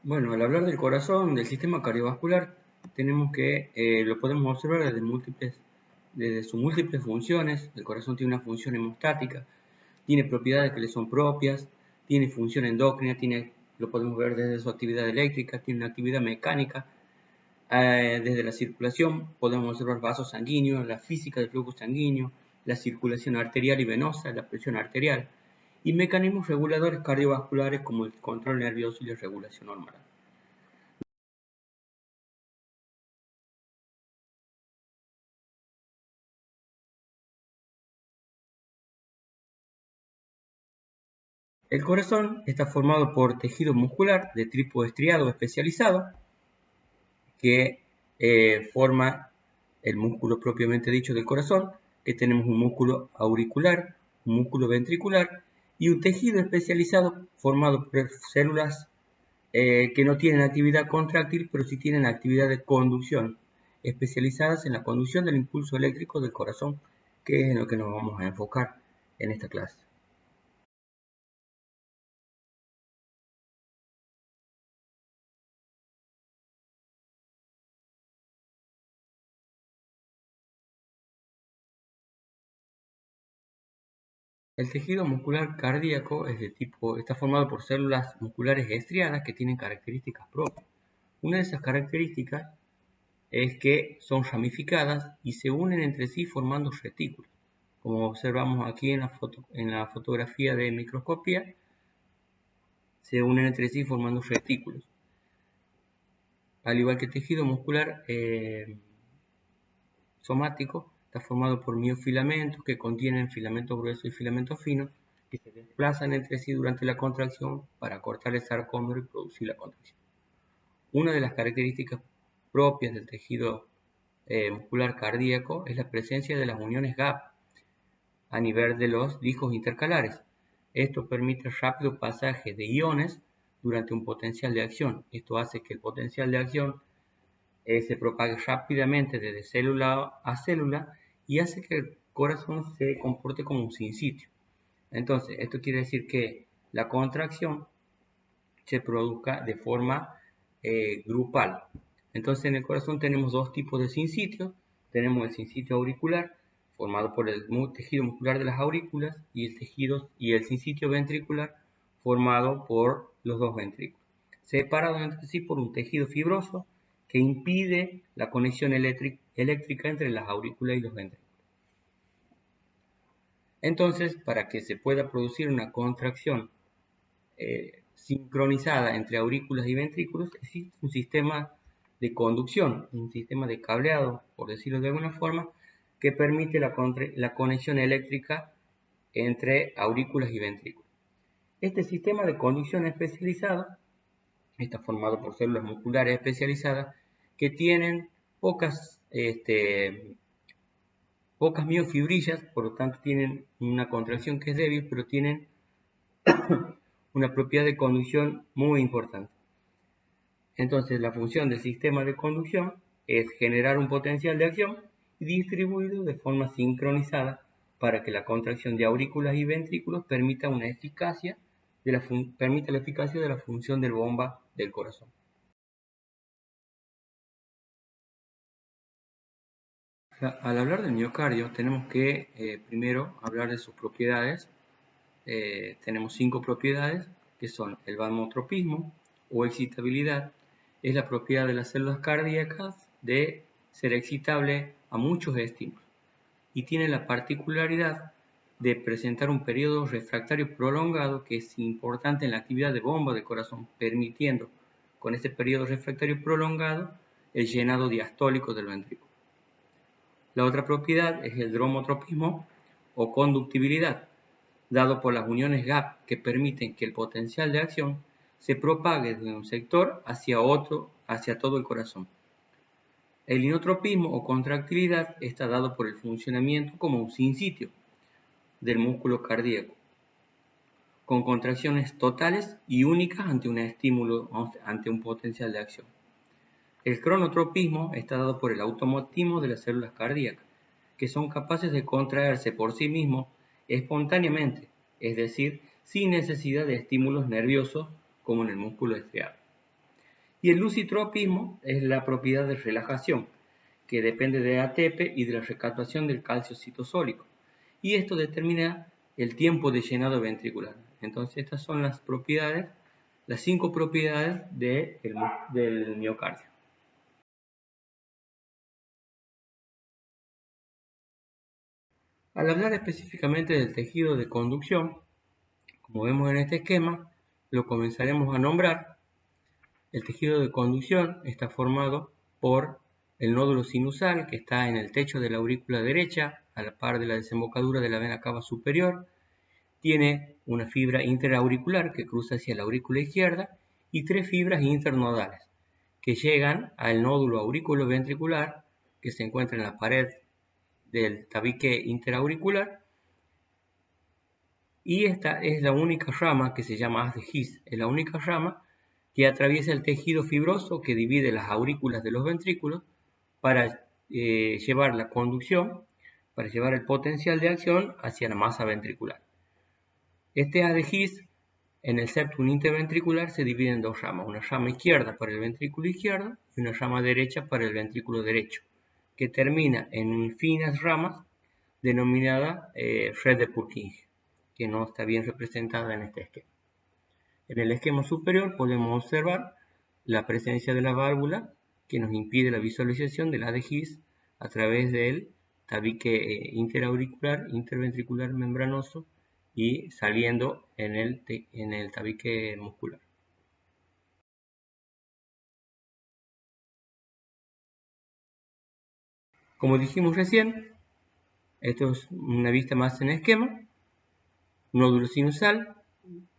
Bueno, al hablar del corazón, del sistema cardiovascular, tenemos que lo podemos observar desde sus múltiples funciones. El corazón tiene una función hemostática, tiene propiedades que le son propias, tiene función endocrina, lo podemos ver desde su actividad eléctrica, tiene una actividad mecánica. Desde la circulación podemos observar vasos sanguíneos, la física del flujo sanguíneo, la circulación arterial y venosa, la presión arterial, y mecanismos reguladores cardiovasculares como el control nervioso y la regulación hormonal. El corazón está formado por tejido muscular de tipo estriado especializado que forma el músculo propiamente dicho del corazón, que tenemos un músculo auricular, un músculo ventricular y un tejido especializado formado por células que no tienen actividad contráctil, pero sí tienen actividad de conducción, especializadas en la conducción del impulso eléctrico del corazón, que es en lo que nos vamos a enfocar en esta clase. El tejido muscular cardíaco está formado por células musculares estriadas que tienen características propias. Una de esas características es que son ramificadas y se unen entre sí formando retículos. Como observamos aquí en la fotografía de microscopía, se unen entre sí formando retículos. Al igual que el tejido muscular somático, está formado por miofilamentos que contienen filamentos gruesos y filamentos finos que se desplazan entre sí durante la contracción para cortar el sarcómero y producir la contracción. Una de las características propias del tejido muscular cardíaco es la presencia de las uniones gap a nivel de los discos intercalares. Esto permite el rápido pasaje de iones durante un potencial de acción. Esto hace que el potencial de acción se propague rápidamente desde célula a célula y hace que el corazón se comporte como un sinsitio. Entonces, esto quiere decir que la contracción se produzca de forma grupal. Entonces, en el corazón tenemos dos tipos de sinsitios. Tenemos el sinsitio auricular, formado por el tejido muscular de las aurículas, y el sinsitio ventricular, formado por los dos ventrículos, separados entre sí por un tejido fibroso que impide la conexión eléctrica entre las aurículas y los ventrículos. Entonces, para que se pueda producir una contracción sincronizada entre aurículas y ventrículos, existe un sistema de conducción, un sistema de cableado, por decirlo de alguna forma, que permite la conexión eléctrica entre aurículas y ventrículos. Este sistema de conducción especializado está formado por células musculares especializadas que tienen pocas miofibrillas, por lo tanto tienen una contracción que es débil, pero tienen una propiedad de conducción muy importante. Entonces, la función del sistema de conducción es generar un potencial de acción y distribuirlo de forma sincronizada para que la contracción de aurículas y ventrículos permita la eficacia de la función del bomba del corazón. Al hablar del miocardio, tenemos que primero hablar de sus propiedades. Tenemos 5 propiedades que son el vasotropismo o excitabilidad. Es la propiedad de las células cardíacas de ser excitable a muchos estímulos y tiene la particularidad de presentar un periodo refractario prolongado que es importante en la actividad de bomba del corazón, permitiendo con este periodo refractario prolongado el llenado diastólico del ventrículo. La otra propiedad es el dromotropismo o conductibilidad, dado por las uniones gap que permiten que el potencial de acción se propague de un sector hacia otro, hacia todo el corazón. El inotropismo o contractilidad está dado por el funcionamiento como un sinsitio del músculo cardíaco, con contracciones totales y únicas ante un estímulo, ante un potencial de acción. El cronotropismo está dado por el automatismo de las células cardíacas, que son capaces de contraerse por sí mismos espontáneamente, es decir, sin necesidad de estímulos nerviosos como en el músculo estriado. Y el lusitropismo es la propiedad de relajación, que depende de ATP y de la recaptación del calcio citosólico. Y esto determina el tiempo de llenado ventricular. Entonces estas son las propiedades, las 5 propiedades del miocardio. Al hablar específicamente del tejido de conducción, como vemos en este esquema, lo comenzaremos a nombrar. El tejido de conducción está formado por el nódulo sinusal, que está en el techo de la aurícula derecha, a la par de la desembocadura de la vena cava superior. Tiene una fibra interauricular que cruza hacia la aurícula izquierda y 3 fibras internodales que llegan al nódulo auriculoventricular que se encuentra en la pared del tabique interauricular. Y esta es la única rama que se llama haz de His, es la única rama que atraviesa el tejido fibroso que divide las aurículas de los ventrículos para llevar la conducción, para llevar el potencial de acción hacia la masa ventricular. Este haz de His en el septum interventricular se divide en 2 ramas, una rama izquierda para el ventrículo izquierdo y una rama derecha para el ventrículo derecho, que termina en finas ramas denominada red de Purkinje, que no está bien representada en este esquema. En el esquema superior podemos observar la presencia de la válvula que nos impide la visualización del haz de His a través del tabique interauricular, interventricular membranoso y saliendo en el tabique muscular. Como dijimos recién, esto es una vista más en esquema: nódulo sinusal,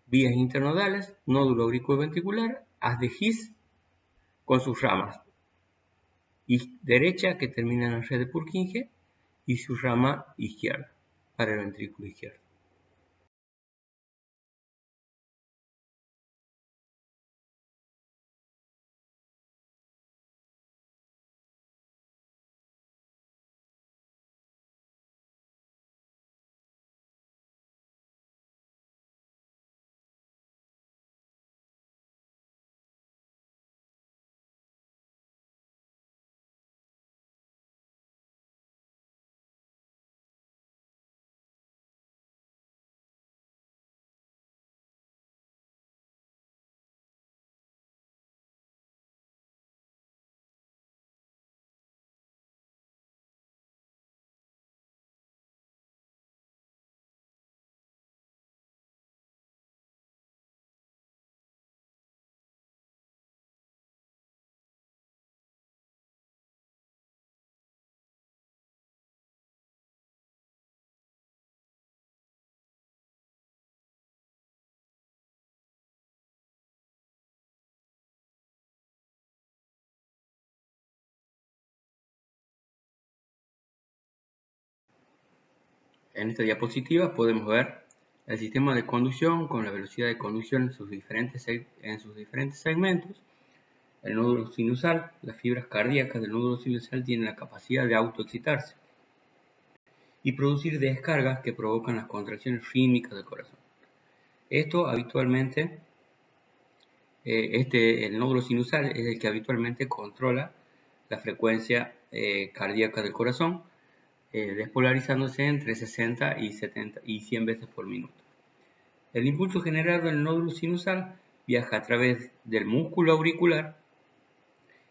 vías internodales, nódulo auriculoventricular, haz de His con sus ramas y derecha que termina en la red de Purkinje y su rama izquierda para el ventrículo izquierdo. En esta diapositiva podemos ver el sistema de conducción con la velocidad de conducción en sus diferentes segmentos. El nódulo sinusal, las fibras cardíacas del nódulo sinusal tienen la capacidad de autoexcitarse y producir descargas que provocan las contracciones rítmicas del corazón. Esto habitualmente, el nódulo sinusal es el que habitualmente controla la frecuencia cardíaca del corazón, despolarizándose entre 60 y 70 y 100 veces por minuto. El impulso generado en el nódulo sinusal viaja a través del músculo auricular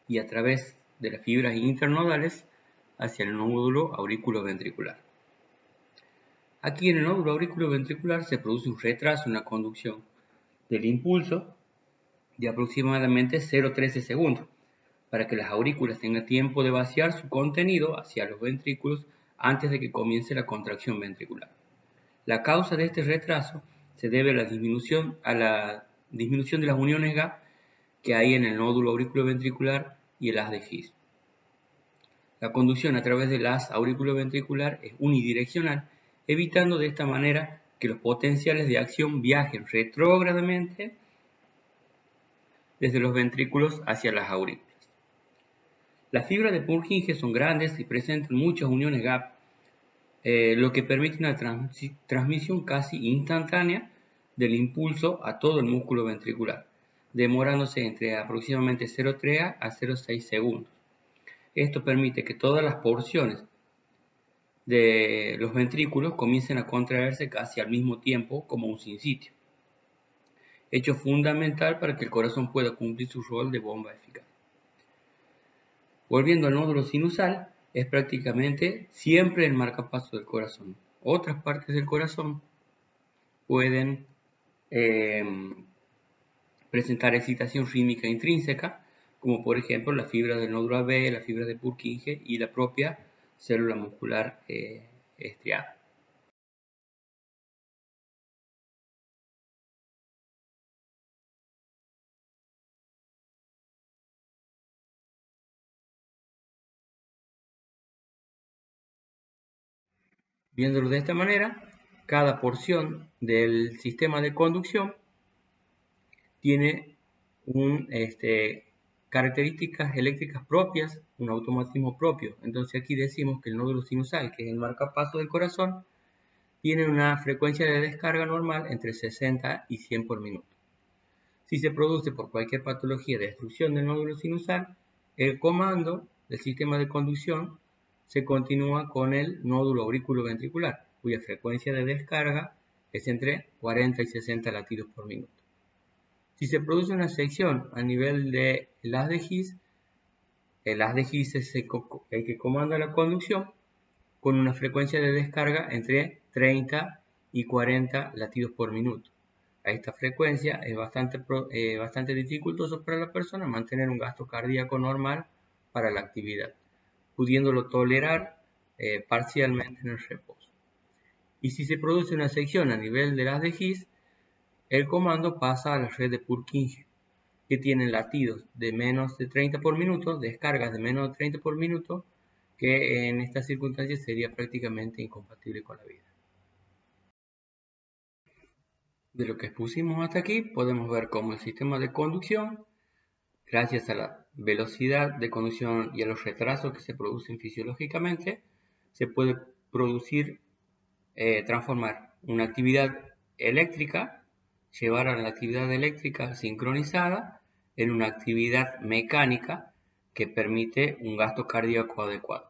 y a través de las fibras internodales hacia el nódulo auriculoventricular. Aquí en el nódulo auriculoventricular se produce un retraso en la conducción del impulso de aproximadamente 0,13 segundos, para que las aurículas tengan tiempo de vaciar su contenido hacia los ventrículos antes de que comience la contracción ventricular. La causa de este retraso se debe a la disminución de las uniones gap que hay en el nódulo auriculoventricular y el haz de His. La conducción a través del haz auriculoventricular es unidireccional, evitando de esta manera que los potenciales de acción viajen retrógradamente desde los ventrículos hacia las aurículas. Las fibras de Purkinje son grandes y presentan muchas uniones gap, lo que permite una transmisión casi instantánea del impulso a todo el músculo ventricular, demorándose entre aproximadamente 0,3 a 0,6 segundos. Esto permite que todas las porciones de los ventrículos comiencen a contraerse casi al mismo tiempo como un sinsitio, hecho fundamental para que el corazón pueda cumplir su rol de bomba eficaz. Volviendo al nódulo sinusal, es prácticamente siempre el marcapaso del corazón. Otras partes del corazón pueden presentar excitación rítmica intrínseca, como por ejemplo la fibra del nódulo AB, la fibra de Purkinje y la propia célula muscular estriada. Viéndolo de esta manera, cada porción del sistema de conducción tiene características eléctricas propias, un automatismo propio. Entonces aquí decimos que el nódulo sinusal, que es el marcapaso del corazón, tiene una frecuencia de descarga normal entre 60 y 100 por minuto. Si se produce por cualquier patología de destrucción del nódulo sinusal, el comando del sistema de conducción se continúa con el nódulo auriculoventricular, cuya frecuencia de descarga es entre 40 y 60 latidos por minuto. Si se produce una sección a nivel del haz de His, el haz de His es el que comanda la conducción con una frecuencia de descarga entre 30 y 40 latidos por minuto. A esta frecuencia es bastante dificultoso para la persona mantener un gasto cardíaco normal para la actividad, pudiéndolo tolerar parcialmente en el reposo. Y si se produce una sección a nivel del haz de His, el comando pasa a la red de Purkinje, que tiene latidos de menos de 30 por minuto, descargas de menos de 30 por minuto, que en estas circunstancias sería prácticamente incompatible con la vida. De lo que expusimos hasta aquí, podemos ver cómo el sistema de conducción, gracias a la velocidad de conducción y a los retrasos que se producen fisiológicamente, se puede transformar una actividad eléctrica, llevar a la actividad eléctrica sincronizada en una actividad mecánica que permite un gasto cardíaco adecuado.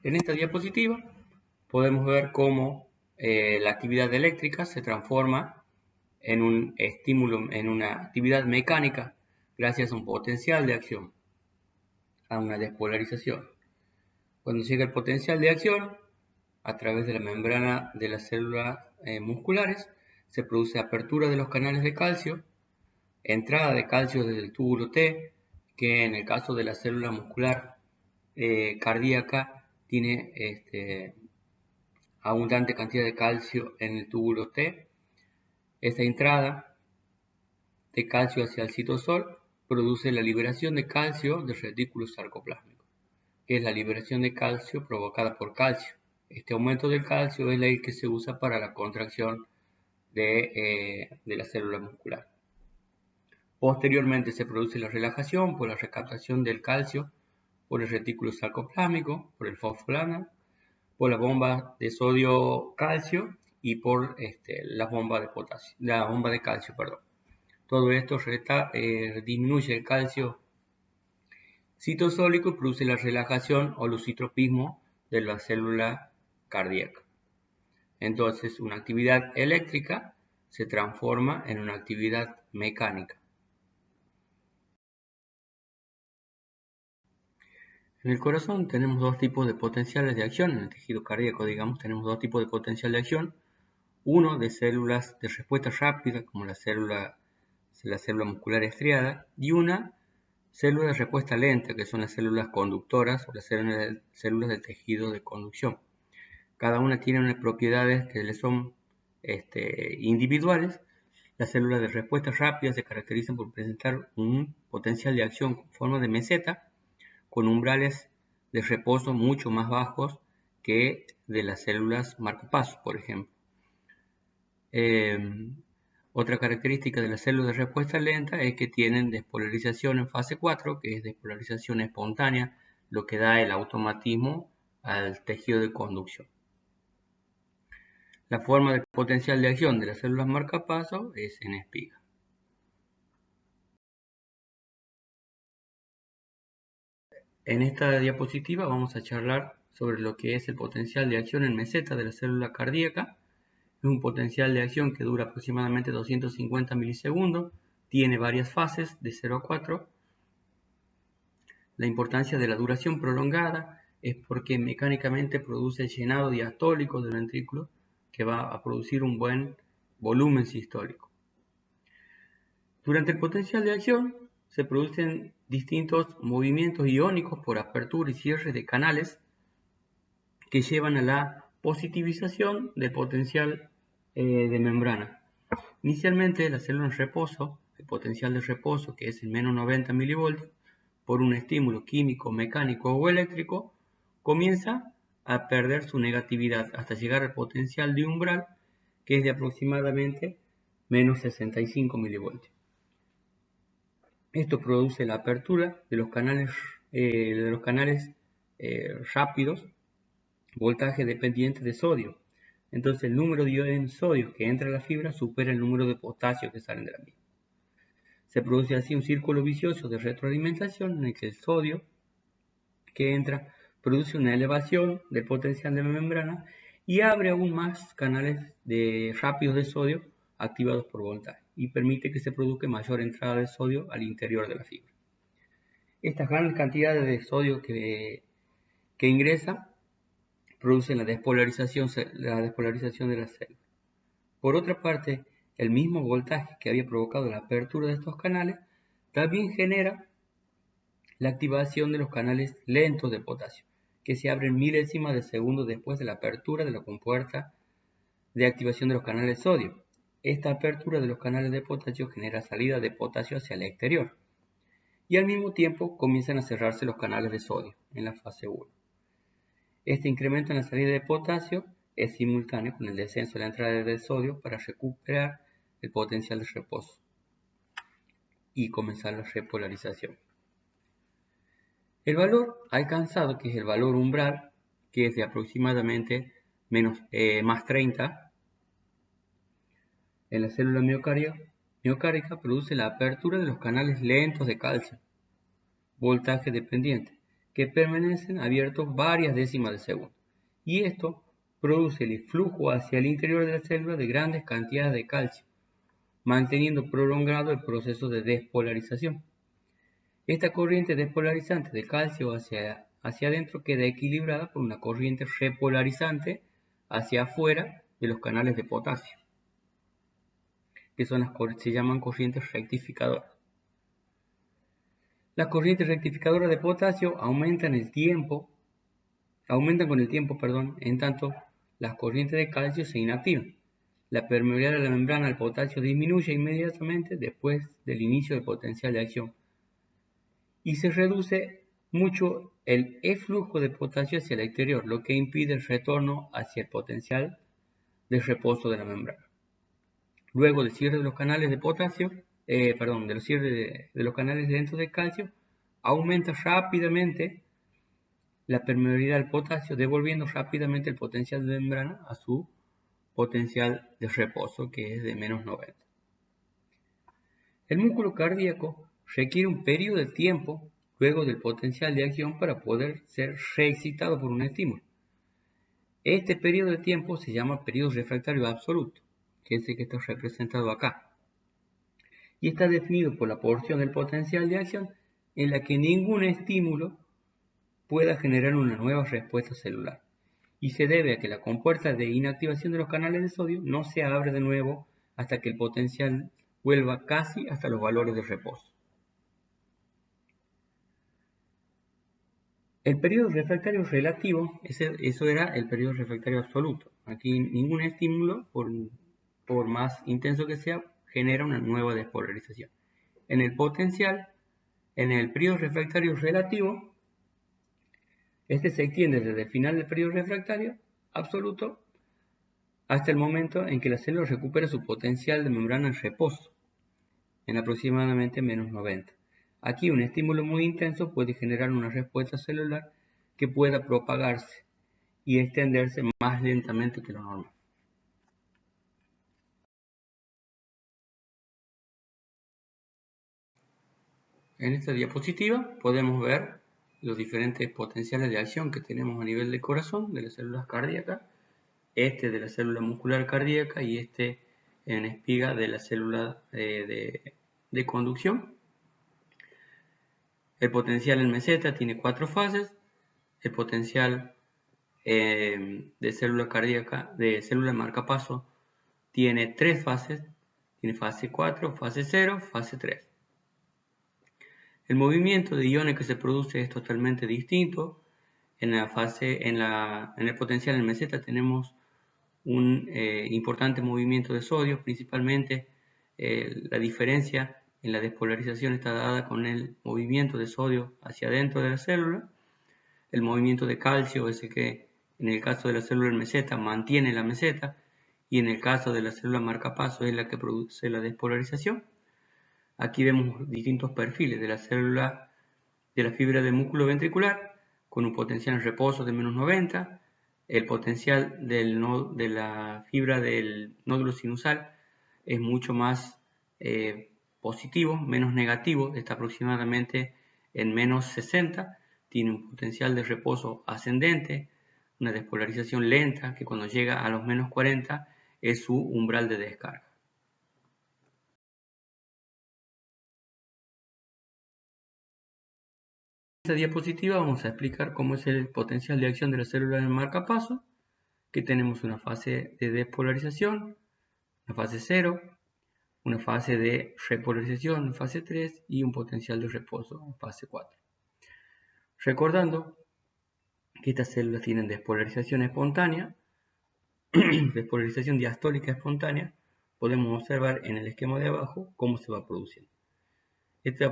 En esta diapositiva podemos ver cómo la actividad eléctrica se transforma en un estímulo, en una actividad mecánica gracias a un potencial de acción, a una despolarización. Cuando llega el potencial de acción, a través de la membrana de las células musculares, se produce apertura de los canales de calcio, entrada de calcio desde el túbulo T, que en el caso de la célula muscular cardíaca tiene abundante cantidad de calcio en el túbulo T. Esta entrada de calcio hacia el citosol produce la liberación de calcio del retículo sarcoplásmico, que es la liberación de calcio provocada por calcio. Este aumento del calcio es el que se usa para la contracción de la célula muscular. Posteriormente se produce la relajación por la recaptación del calcio por el retículo sarcoplásmico, por el fosfolano, por la bomba de sodio-calcio y por la bomba de calcio. Todo esto disminuye el calcio citosólico y produce la relajación o lucitropismo de la célula cardíaca. Entonces, una actividad eléctrica se transforma en una actividad mecánica. En el corazón tenemos dos tipos de potenciales de acción, en el tejido cardíaco, digamos, tenemos dos tipos de potencial de acción. Uno de células de respuesta rápida, como la célula muscular estriada, y una célula de respuesta lenta, que son las células conductoras o las células del tejido de conducción. Cada una tiene unas propiedades que le son individuales. Las células de respuesta rápida se caracterizan por presentar un potencial de acción con forma de meseta, con umbrales de reposo mucho más bajos que de las células marcapasos, por ejemplo. Otra característica de las células de respuesta lenta es que tienen despolarización en fase 4, que es despolarización espontánea, lo que da el automatismo al tejido de conducción. La forma del potencial de acción de las células marcapasos es en espiga. En esta diapositiva vamos a charlar sobre lo que es el potencial de acción en meseta de la célula cardíaca. Es un potencial de acción que dura aproximadamente 250 milisegundos, tiene varias fases de 0 a 4. La importancia de la duración prolongada es porque mecánicamente produce el llenado diastólico del ventrículo que va a producir un buen volumen sistólico. Durante el potencial de acción se producen distintos movimientos iónicos por apertura y cierre de canales que llevan a la positivización del potencial de membrana. Inicialmente la célula en reposo, el potencial de reposo que es el menos 90 milivoltios, por un estímulo químico, mecánico o eléctrico, comienza a perder su negatividad hasta llegar al potencial de umbral que es de aproximadamente menos 65 milivoltios. Esto produce la apertura de los canales rápidos, voltaje dependiente de sodio. Entonces el número de iones sodio que entra a la fibra supera el número de potasio que salen de la misma. Se produce así un círculo vicioso de retroalimentación en el que el sodio que entra produce una elevación del potencial de la membrana y abre aún más canales rápidos de sodio activados por voltaje y permite que se produzca mayor entrada de sodio al interior de la fibra. Estas grandes cantidades de sodio que ingresa producen la despolarización de la célula. Por otra parte, el mismo voltaje que había provocado la apertura de estos canales también genera la activación de los canales lentos de potasio, que se abren milésimas de segundo después de la apertura de la compuerta de activación de los canales de sodio. Esta apertura de los canales de potasio genera salida de potasio hacia el exterior y al mismo tiempo comienzan a cerrarse los canales de sodio en la fase 1. Este incremento en la salida de potasio es simultáneo con el descenso de la entrada de sodio para recuperar el potencial de reposo y comenzar la repolarización. El valor alcanzado, que es el valor umbral, que es de aproximadamente más 30, en la célula miocárdica produce la apertura de los canales lentos de calcio, voltaje dependiente, que permanecen abiertos varias décimas de segundo. Y esto produce el flujo hacia el interior de la célula de grandes cantidades de calcio, manteniendo prolongado el proceso de despolarización. Esta corriente despolarizante de calcio hacia adentro queda equilibrada por una corriente repolarizante hacia afuera de los canales de potasio, que se llaman corrientes rectificadoras. Las corrientes rectificadoras de potasio aumentan con el tiempo, en tanto las corrientes de calcio se inactivan. La permeabilidad de la membrana al potasio disminuye inmediatamente después del inicio del potencial de acción y se reduce mucho el eflujo de potasio hacia el exterior, lo que impide el retorno hacia el potencial de reposo de la membrana. Luego del cierre de los canales de potasio, del cierre de los canales dentro de calcio, aumenta rápidamente la permeabilidad del potasio, devolviendo rápidamente el potencial de membrana a su potencial de reposo, que es de menos 90. El músculo cardíaco requiere un periodo de tiempo luego del potencial de acción para poder ser reexcitado por un estímulo. Este periodo de tiempo se llama periodo refractario absoluto, que es el que está representado acá, y está definido por la porción del potencial de acción en la que ningún estímulo pueda generar una nueva respuesta celular, y se debe a que la compuerta de inactivación de los canales de sodio no se abre de nuevo hasta que el potencial vuelva casi hasta los valores de reposo. El periodo refractario relativo, eso era el periodo refractario absoluto. Aquí ningún estímulo, por más intenso que sea, genera una nueva despolarización. En el periodo refractario relativo, este se extiende desde el final del periodo refractario absoluto hasta el momento en que la célula recupera su potencial de membrana en reposo, en aproximadamente menos 90. Aquí un estímulo muy intenso puede generar una respuesta celular que pueda propagarse y extenderse más lentamente que lo normal. En esta diapositiva podemos ver los diferentes potenciales de acción que tenemos a nivel del corazón, de las células cardíacas, este de la célula muscular cardíaca y este en espiga de la célula de conducción. El potencial en meseta tiene 4 fases. El potencial de célula cardíaca, de célula marcapaso, tiene 3 fases. Tiene fase 4, fase 0, fase 3. El movimiento de iones que se produce es totalmente distinto. En el potencial en meseta tenemos un importante movimiento de sodio, principalmente la diferencia en la despolarización está dada con el movimiento de sodio hacia adentro de la célula. El movimiento de calcio es el que en el caso de la célula en meseta mantiene la meseta y en el caso de la célula marcapaso es la que produce la despolarización. Aquí vemos distintos perfiles de la célula de la fibra del músculo ventricular con un potencial en reposo de menos 90. El potencial de la fibra del nódulo sinusal es mucho más positivo, menos negativo, está aproximadamente en menos 60. Tiene un potencial de reposo ascendente, una despolarización lenta que cuando llega a los menos 40 es su umbral de descarga. En esta diapositiva vamos a explicar cómo es el potencial de acción de la célula del marcapaso, que tenemos una fase de despolarización, una fase 0, una fase de repolarización en fase 3 y un potencial de reposo en fase 4. Recordando que estas células tienen despolarización espontánea, despolarización diastólica espontánea, podemos observar en el esquema de abajo cómo se va produciendo.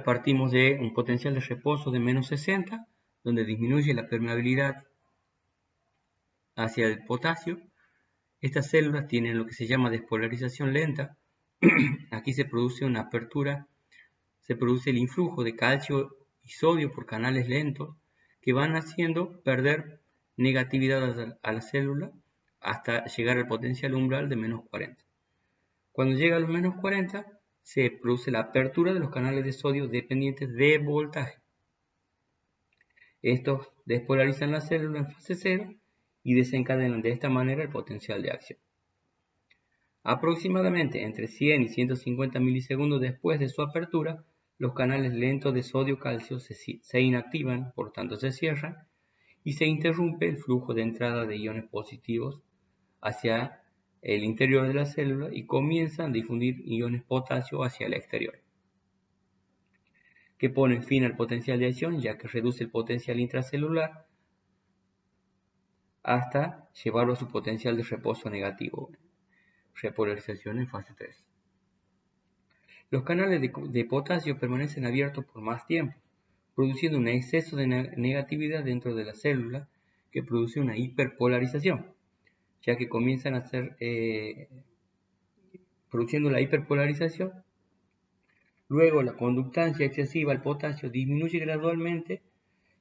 Partimos de un potencial de reposo de menos 60, donde disminuye la permeabilidad hacia el potasio. Estas células tienen lo que se llama despolarización lenta. Aquí se produce una apertura, se produce el influjo de calcio y sodio por canales lentos que van haciendo perder negatividad a la célula hasta llegar al potencial umbral de menos 40. Cuando llega a los menos 40 se produce la apertura de los canales de sodio dependientes de voltaje. Estos despolarizan la célula en fase 0 y desencadenan de esta manera el potencial de acción. Aproximadamente entre 100 y 150 milisegundos después de su apertura, los canales lentos de sodio-calcio se inactivan, por tanto se cierran, y se interrumpe el flujo de entrada de iones positivos hacia el interior de la célula y comienzan a difundir iones potasio hacia el exterior, que ponen fin al potencial de acción ya que reduce el potencial intracelular hasta llevarlo a su potencial de reposo negativo, repolarización en fase 3. Los canales de potasio permanecen abiertos por más tiempo, produciendo un exceso de negatividad dentro de la célula que produce una hiperpolarización, ya que comienzan a ser produciendo la hiperpolarización. Luego la conductancia excesiva al potasio disminuye gradualmente,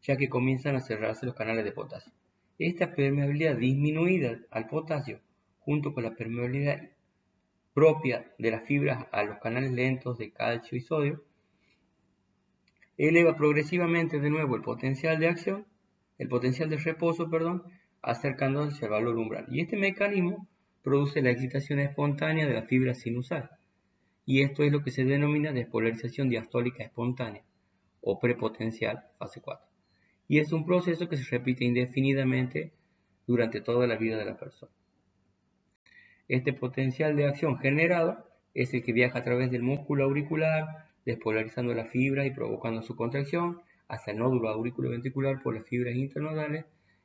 ya que comienzan a cerrarse los canales de potasio. Esta permeabilidad disminuida al potasio, junto con la permeabilidad propia de las fibras a los canales lentos de calcio y sodio, eleva progresivamente de nuevo el potencial de acción, el potencial de reposo, acercándose al valor umbral. Y este mecanismo produce la excitación espontánea de la fibra sinusal. Y esto es lo que se denomina despolarización diastólica espontánea o prepotencial fase 4. Y es un proceso que se repite indefinidamente durante toda la vida de la persona. Este potencial de acción generado es el que viaja a través del músculo auricular, despolarizando la fibra y provocando su contracción hacia el nódulo auriculoventricular por las fibras internodales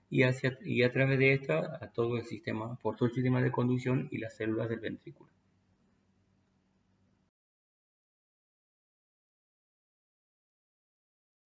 y a través de esta a todo el sistema, por todo el sistema de conducción y las células del ventrículo.